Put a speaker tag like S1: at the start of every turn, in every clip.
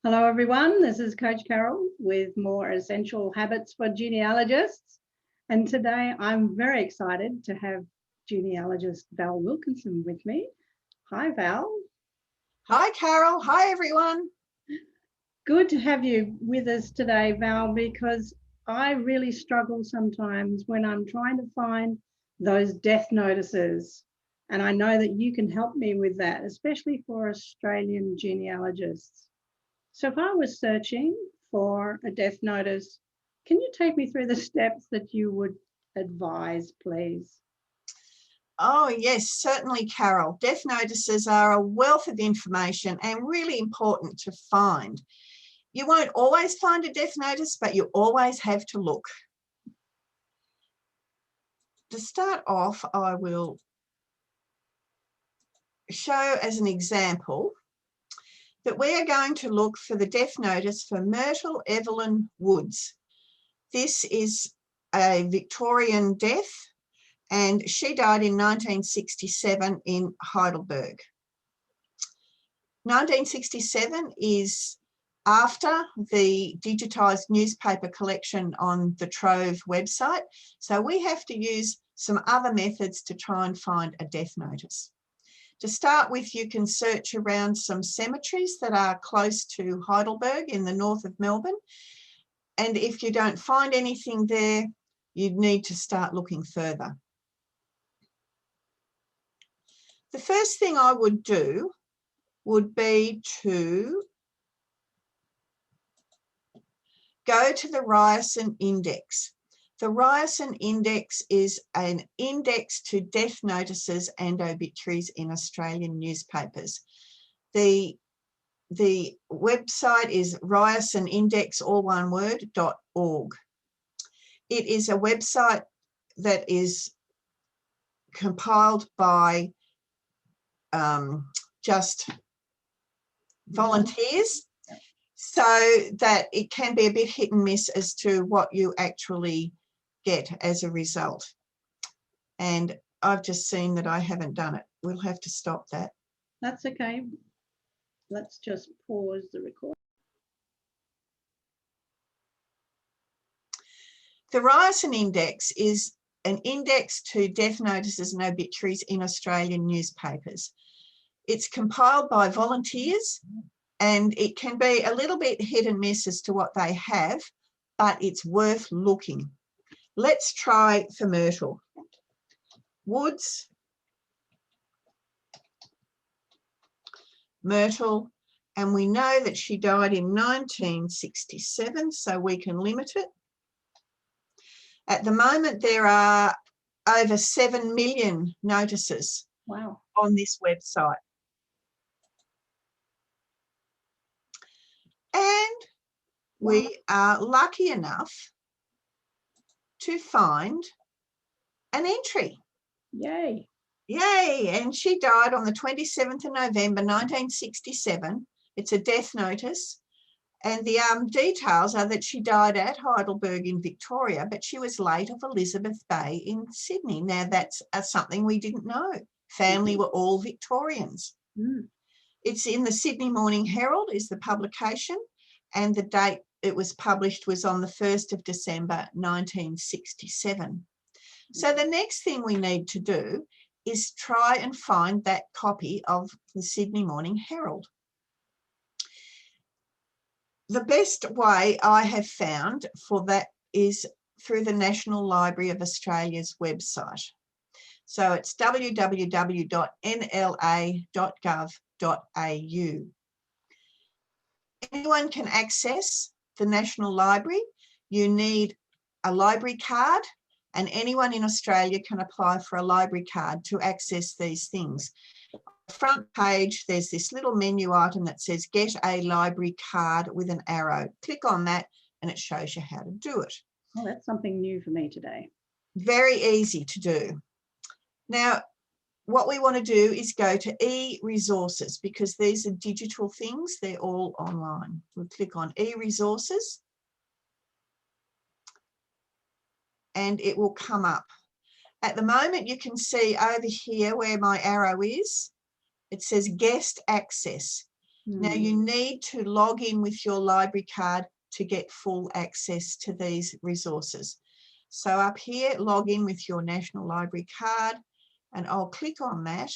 S1: Hello everyone, this is Coach Carol with more essential habits for genealogists. And today I'm very excited to have genealogist Val Wilkinson with me. Hi Val.
S2: Hi Carol, hi everyone.
S1: Good to have you with us today, Val, because I really struggle sometimes when I'm trying to find those death notices. And I know that you can help me with that, especially for Australian genealogists. So if I was searching for a death notice, can you take me through the steps that you would advise, please?
S2: Oh yes, certainly Carol. Death notices are a wealth of information and really important to find. You won't always find a death notice, but you always have to look. To start off, I will show as an example that we are going to look for the death notice for Myrtle Evelyn Woods. This is a Victorian death, and she died in 1967 in Heidelberg. 1967 is after the digitised newspaper collection on the Trove website, so we have to use some other methods to try and find a death notice. To start with, you can search around some cemeteries that are close to Heidelberg in the north of Melbourne, and if you don't find anything there, you'd need to start looking further. The first thing I would do would be to go to the Ryerson Index. The Ryerson Index is an index to death notices and obituaries in Australian newspapers. The website is ryersonindex, all one word, .org. It is a website that is compiled by just volunteers, so that it can be a bit hit and miss as to what you actually get as a result. And I've just seen that I haven't done it. We'll have to stop that.
S1: That's okay. Let's just pause the recording.
S2: The Ryerson Index is an index to death notices and obituaries in Australian newspapers. It's compiled by volunteers, and it can be a little bit hit and miss as to what they have, but it's worth looking. Let's try for Myrtle Woods. Myrtle, and we know that she died in 1967, so we can limit it. At the moment, there are over 7 million notices on this website. And we are lucky enough to find an entry.
S1: Yay.
S2: Yay. And she died on the 27th of November, 1967. It's a death notice. And the details are that she died at Heidelberg in Victoria, but she was late of Elizabeth Bay in Sydney. Now, that's something we didn't know. Family were all Victorians. It's in the Sydney Morning Herald is the publication, and the date it was published was on the 1st of December, 1967. So the next thing we need to do is try and find that copy of the Sydney Morning Herald. The best way I have found for that is through the National Library of Australia's website. So it's www.nla.gov.au. Anyone can access the National Library. You need a library card, and anyone in Australia can apply for a library card to access these things. On the front page, there's this little menu item that says Get a Library Card with an arrow. Click on that and it shows you how to do it.
S1: Oh, that's something new for me today.
S2: Very easy to do. Now, what we want to do is go to e-resources, because these are digital things. They're all online. We'll click on e-resources and it will come up. At the moment, you can see over here where my arrow is, it says guest access. Now you need to log in with your library card to get full access to these resources. So up here, log in with your National Library card, and I'll click on that.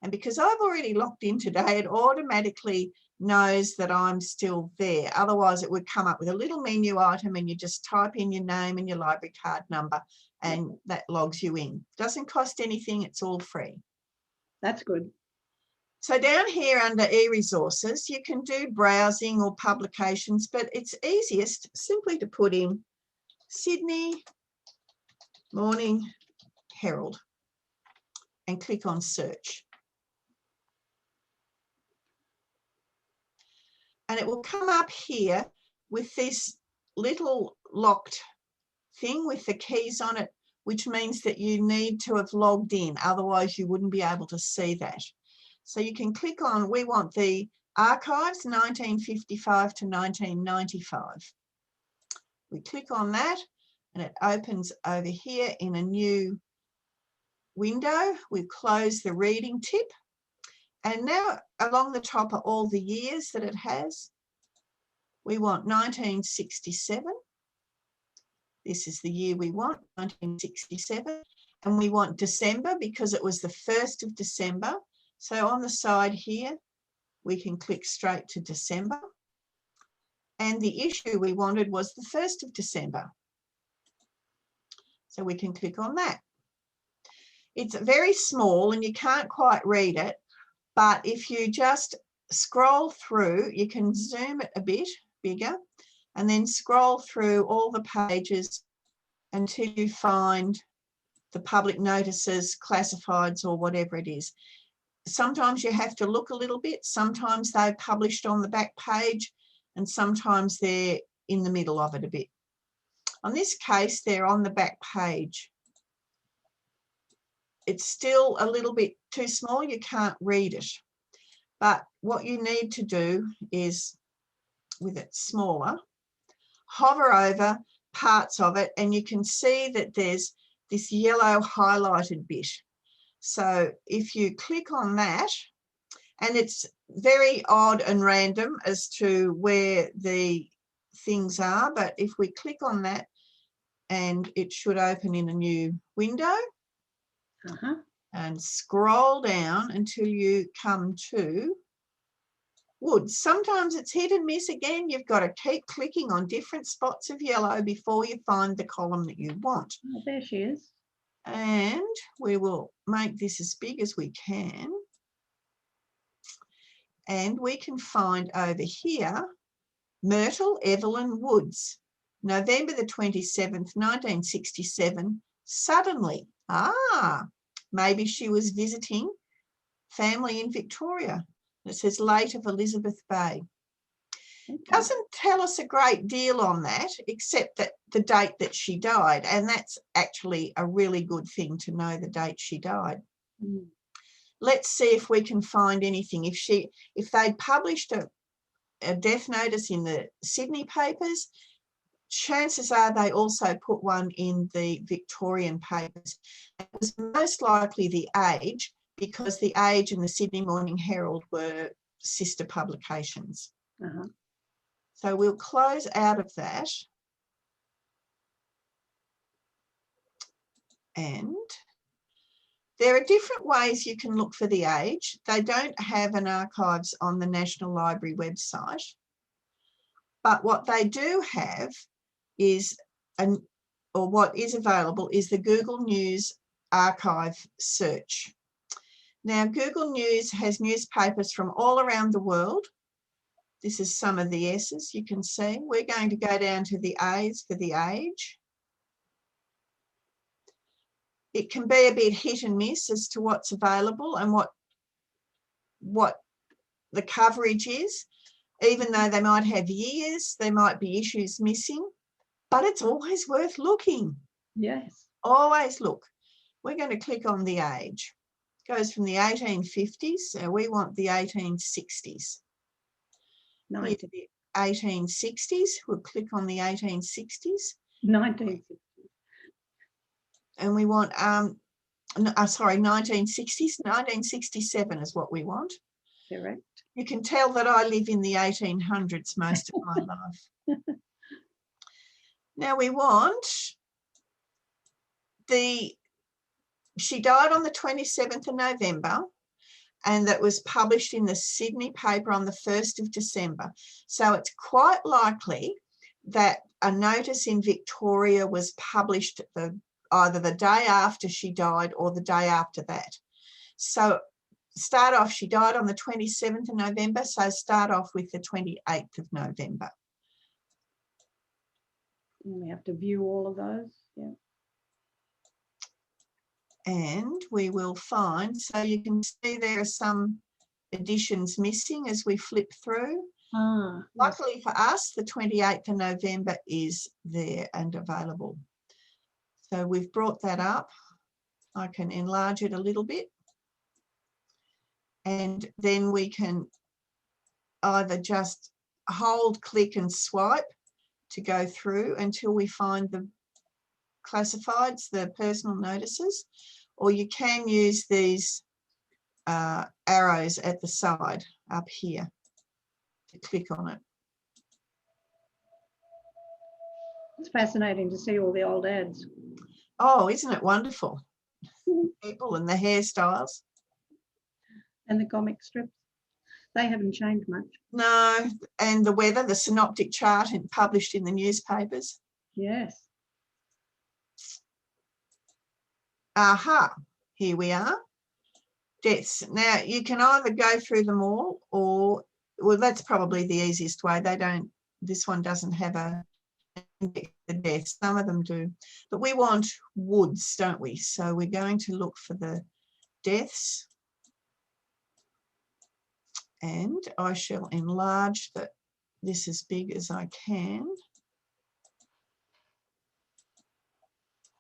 S2: And because I've already logged in today, it automatically knows that I'm still there. Otherwise, it would come up with a little menu item and you just type in your name and your library card number and that logs you in. Doesn't cost anything, it's all free.
S1: That's good.
S2: So down here under e-resources, you can do browsing or publications, but it's easiest simply to put in Sydney Morning Herald and click on search. And it will come up here with this little locked thing with the keys on it, which means that you need to have logged in, otherwise you wouldn't be able to see that. So you can click on, we want the archives 1955 to 1995. We click on that and it opens over here in a new window. We close the reading tip. And now along the top are all the years that it has. We want 1967. This is the year we want, 1967. And we want December because it was the 1st of December. So on the side here, we can click straight to December. And the issue we wanted was the 1st of December. So we can click on that. It's very small and you can't quite read it, but if you just scroll through, you can zoom it a bit bigger and then scroll through all the pages until you find the public notices, classifieds, or whatever it is. Sometimes you have to look a little bit. Sometimes they're published on the back page and sometimes they're in the middle of it a bit. On this case, they're on the back page. It's still a little bit too small, you can't read it. But what you need to do is, with it smaller, hover over parts of it and you can see that there's this yellow highlighted bit. So if you click on that, and it's very odd and random as to where the things are, but if we click on that, and it should open in a new window. And scroll down until you come to woods. Sometimes it's hit and miss again. You've got to keep clicking on different spots of yellow before you find the column that you want.
S1: Oh, there she is.
S2: And we will make this as big as we can. And we can find over here, Myrtle Evelyn Woods, November the 27th, 1967, suddenly. Maybe she was visiting family in Victoria. It says late of Elizabeth Bay. Okay. Doesn't tell us a great deal on that, except that the date that she died, and that's actually a really good thing to know the date she died. Let's see if we can find anything. If they'd published a death notice in the Sydney papers, chances are they also put one in the Victorian papers. It was most likely the Age, because the Age and the Sydney Morning Herald were sister publications. So we'll close out of that. And there are different ways you can look for the Age. They don't have an archives on the National Library website, but what they do have is, what is available is the Google News archive search. Now, Google News has newspapers from all around the world. This is some of the S's you can see. We're going to go down to the A's for the Age. It can be a bit hit and miss as to what's available and what the coverage is. Even though they might have years, there might be issues missing. But it's always worth looking.
S1: Yes.
S2: Always look. We're going to click on the Age. It goes from the 1850s, so we want the 1860s. Here to the 1860s. We'll click on the 1860s.
S1: 1960s.
S2: And we want, 1960s. 1967 is what we want.
S1: Correct.
S2: You can tell that I live in the 1800s most of my life. Now we want she died on the 27th of November, and that was published in the Sydney paper on the 1st of December. So it's quite likely that a notice in Victoria was published either the day after she died or the day after that. So start off, she died on the 27th of November, so start off with the 28th of November.
S1: And we have to view all of those. Yeah.
S2: And we will find, so you can see there are some editions missing as we flip through.
S1: Yes.
S2: Luckily for us, the 28th of November is there and available. So we've brought that up. I can enlarge it a little bit. And then we can either just hold, click and swipe to go through until we find the classifieds, the personal notices, or you can use these arrows at the side up here to click on it.
S1: It's fascinating to see all the old ads.
S2: Oh, isn't it wonderful? People and the hairstyles.
S1: And the comic strips. They haven't changed much.
S2: No, and the weather, the synoptic chart and published in the newspapers.
S1: Yes.
S2: Aha, here we are. Deaths. Now you can either go through them all, or, well, that's probably the easiest way. This one doesn't have the deaths. Some of them do, but we want Woods, don't we? So we're going to look for the deaths, and I shall enlarge this as big as I can.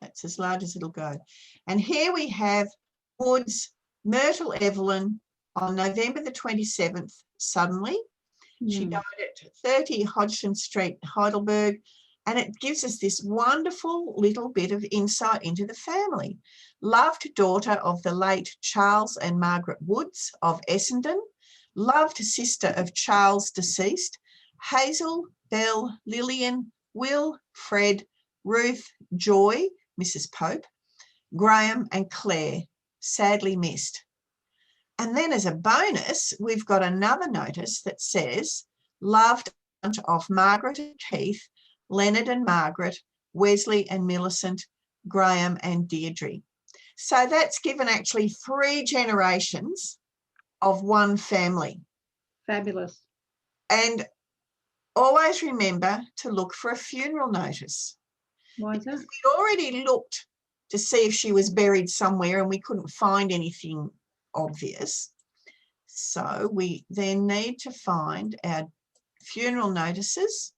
S2: That's as large as it'll go. And here we have Woods, Myrtle Evelyn on November the 27th, suddenly. She died at 30 Hodgson Street, Heidelberg, and it gives us this wonderful little bit of insight into the family. Loved daughter of the late Charles and Margaret Woods of Essendon, loved sister of Charles deceased, Hazel, Belle, Lillian, Will, Fred, Ruth, Joy, Mrs. Pope, Graham and Claire, sadly missed. And then as a bonus, we've got another notice that says, loved aunt of Margaret and Keith, Leonard and Margaret, Wesley and Millicent, Graham and Deirdre. So that's given actually 3 generations of one family.
S1: Fabulous.
S2: And always remember to look for a funeral notice.
S1: Why is that?
S2: We'd already looked to see if she was buried somewhere and we couldn't find anything obvious. So we then need to find our funeral notices,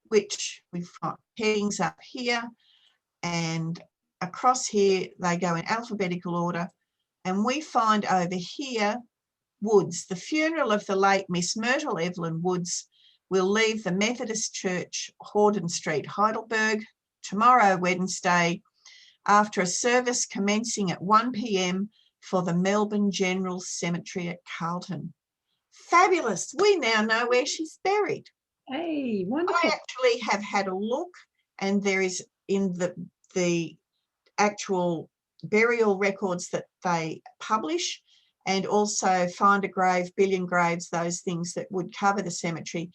S2: which we've got headings up here and across here, they go in alphabetical order. And we find over here, Woods, the funeral of the late Miss Myrtle Evelyn Woods will leave the Methodist Church, Horden Street, Heidelberg, tomorrow, Wednesday, after a service commencing at 1 p.m. for the Melbourne General Cemetery at Carlton. Fabulous. We now know where she's buried.
S1: Hey, wonderful.
S2: I actually have had a look, and there is in the actual burial records that they publish, and also Find a Grave, Billion Graves, those things that would cover the cemetery.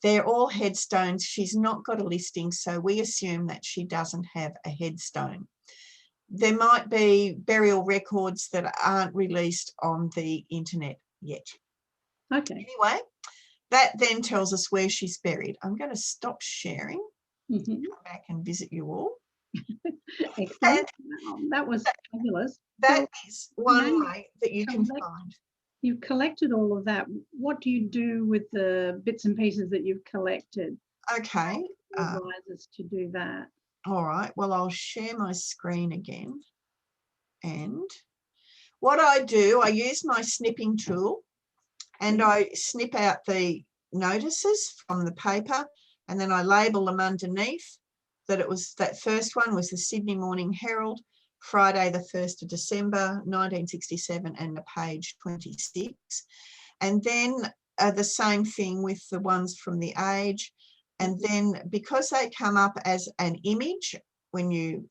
S2: They're all headstones. She's not got a listing, so we assume that she doesn't have a headstone. There might be burial records that aren't released on the internet yet.
S1: Okay.
S2: Anyway, that then tells us where she's buried. I'm going to stop sharing, come back and visit you all.
S1: Excellent. That was fabulous.
S2: That is one way that you can find.
S1: You've collected all of that. What do you do with the bits and pieces that you've collected?
S2: Okay.
S1: Advise us to do that.
S2: All right. Well, I'll share my screen again. And what I do, I use my snipping tool and I snip out the notices from the paper, and then I label them underneath that first one was the Sydney Morning Herald, Friday the 1st of December 1967, and the page 26. And then the same thing with the ones from the age. And then because they come up as an image, when you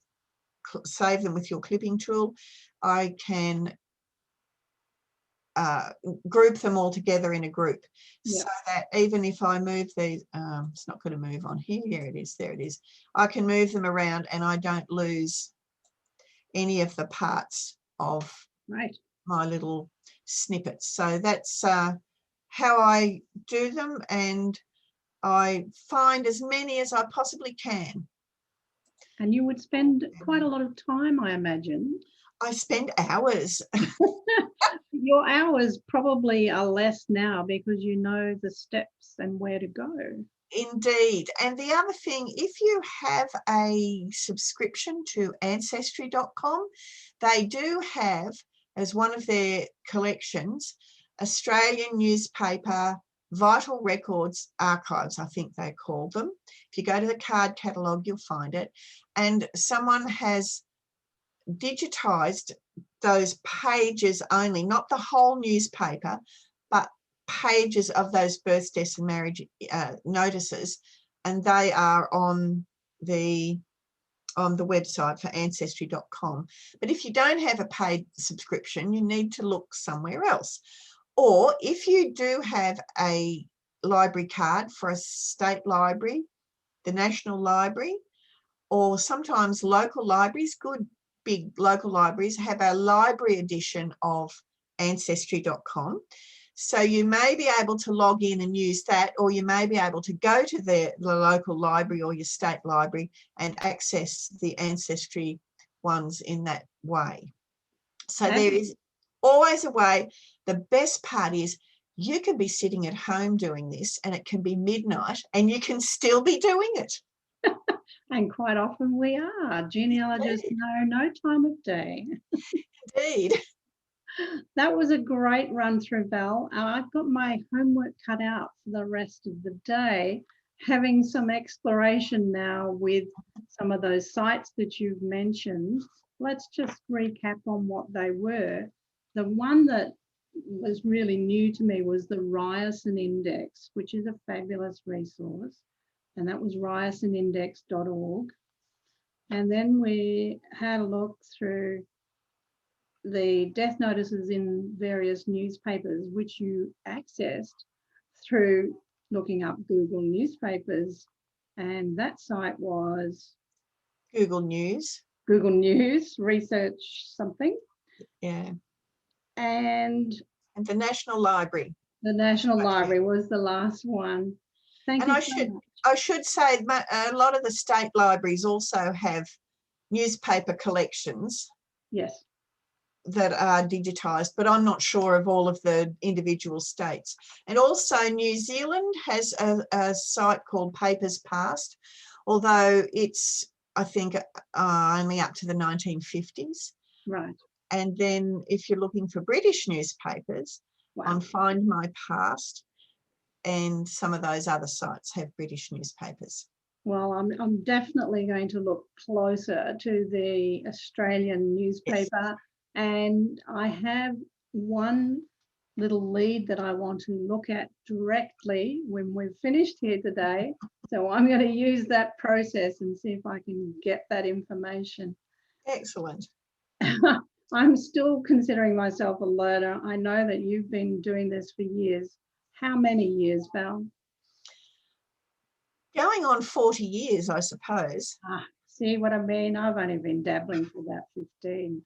S2: save them with your clipping tool, I can group them all together in a group, so that even if I move these, it's not going to move on here. Here it is. There it is. I can move them around and I don't lose any of the parts of my little snippets. So that's how I do them, and I find as many as I possibly can.
S1: And you would spend quite a lot of time, I imagine.
S2: I spend hours.
S1: Your hours probably are less now because you know the steps and where to go.
S2: Indeed. And the other thing, if you have a subscription to Ancestry.com, they do have, as one of their collections, Australian newspaper vital records archives, I think they call them. If you go to the card catalogue, you'll find it. And someone has digitized those pages only, not the whole newspaper, but pages of those births, deaths and marriage notices, and they are on the website for Ancestry.com. But if you don't have a paid subscription, you need to look somewhere else. Or if you do have a library card for a state library, the National Library, or sometimes local libraries, good big local libraries have a library edition of Ancestry.com. So you may be able to log in and use that, or you may be able to go to the local library or your state library and access the Ancestry ones in that way. So there is always a way. The best part is you can be sitting at home doing this and it can be midnight and you can still be doing it.
S1: And quite often we are. Genealogists know no time of day.
S2: Indeed.
S1: That was a great run through, Val. I've got my homework cut out for the rest of the day, having some exploration now with some of those sites that you've mentioned. Let's just recap on what they were. The one that was really new to me was the Ryerson Index, which is a fabulous resource. And that was ryersonindex.org. And then we had a look through the death notices in various newspapers, which you accessed through looking up Google Newspapers. And that site was
S2: Google News.
S1: Google News, research something.
S2: Yeah.
S1: And
S2: the National Library.
S1: The National Library was the last one. Thank you so much.
S2: I should say a lot of the state libraries also have newspaper collections.
S1: Yes.
S2: That are digitized, but I'm not sure of all of the individual states. And also New Zealand has a site called Papers Past, although it's, I think, only up to the 1950s.
S1: Right.
S2: And then if you're looking for British newspapers, on Find My Past, and some of those other sites have British newspapers.
S1: Well, I'm definitely going to look closer to the Australian newspaper. Yes. And I have one little lead that I want to look at directly when we've finished here today. So I'm going to use that process and see if I can get that information.
S2: Excellent.
S1: I'm still considering myself a learner. I know that you've been doing this for years. How many years, Val?
S2: Going on 40 years, I suppose.
S1: See what I mean? I've only been dabbling for about 15.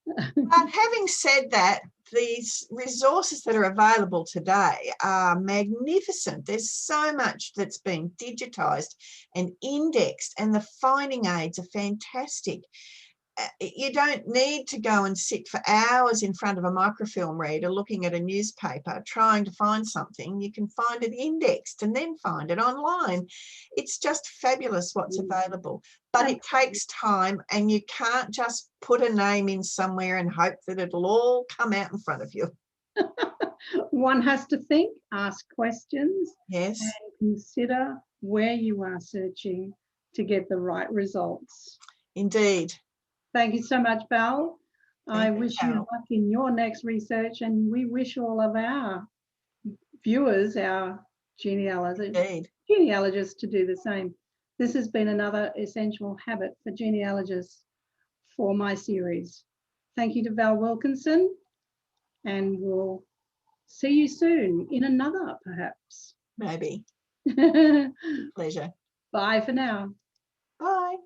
S2: But having said that, these resources that are available today are magnificent. There's so much that's been digitized and indexed, and the finding aids are fantastic. You don't need to go and sit for hours in front of a microfilm reader looking at a newspaper trying to find something. You can find it indexed and then find it online. It's just fabulous what's available, but it takes time, and you can't just put a name in somewhere and hope that it'll all come out in front of you.
S1: One has to think, ask questions,
S2: yes,
S1: and consider where you are searching to get the right results.
S2: Indeed.
S1: Thank you so much, Val. I wish you luck in your next research, and we wish all of our viewers, our genealogists, to do the same. This has been another essential habit for genealogists for my series. Thank you to Val Wilkinson, and we'll see you soon in another, perhaps.
S2: Maybe. Pleasure.
S1: Bye for now.
S2: Bye.